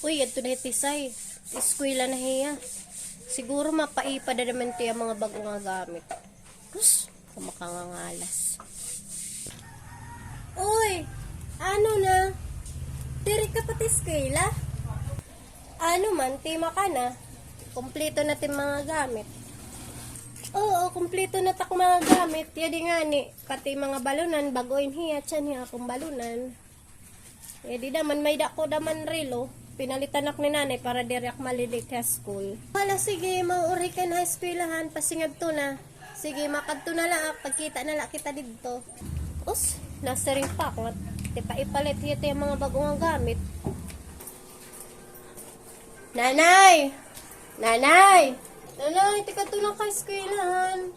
Uy, ato na itisay. Eskwela na hiya. Siguro mapaipada naman tiya mga bago nga gamit. Kus, kumakangangalas. Uy, ano na? Diri ka pati eskwela? Ano man, tima ka na. Kompleto na tim mga gamit. Oo, kompleto na tak mga gamit. Yadi nga ni, pati mga balunan, bagoin hiya, tiyan hiya akong balunan. Yadi daman, may dako daman rilo. Pinalitan ak ni nanay para direct malilit sa school. Wala, sige, mauri ka na eskwelahan, pasingag to na. Sige, makadto na lang, pagkita na lang kita dito. Us, nasa ring pa ako. Tipa ipalit hito yung mga bagong gamit. Nanay! Nanay! Nanay, tika to na ka eskwelahan.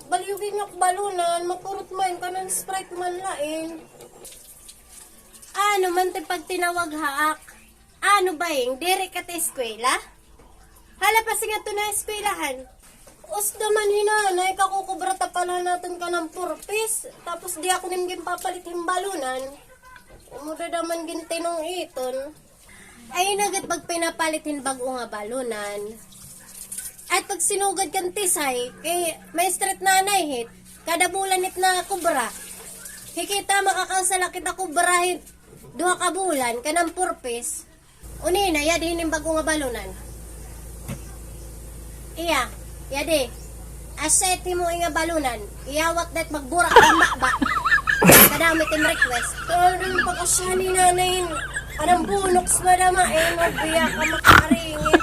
Baliyugin nga balunan, makurot man ka ng Sprite man laing. Ano man pag tinawag haak? Ano ba yung diri ka ta eskwela? Hala pa singa to na eskwelahan. Us naman hinanay, kakukubrata pala natin ka ng purpis. Tapos di ako nimgim papalit yung balunan. Umuda naman gintinong iton. Ay nagat pag pinapalitin bago nga balunan. At pag sinugad kang tisay, kay may street nanay hit, kada bulan it na kubra. Hikita makakasala kita kubrahin, duha ka bulan, kanang purpis. Unina, yadi yung bago nga balunan. Iya, yadi. Aseti mo nga balunan. Iyawat dat magburak ang makba. Kadamit yung request. Pero rin pagkasya ni nanay, anong bunoks ba naman eh, magbiya ka makaringin.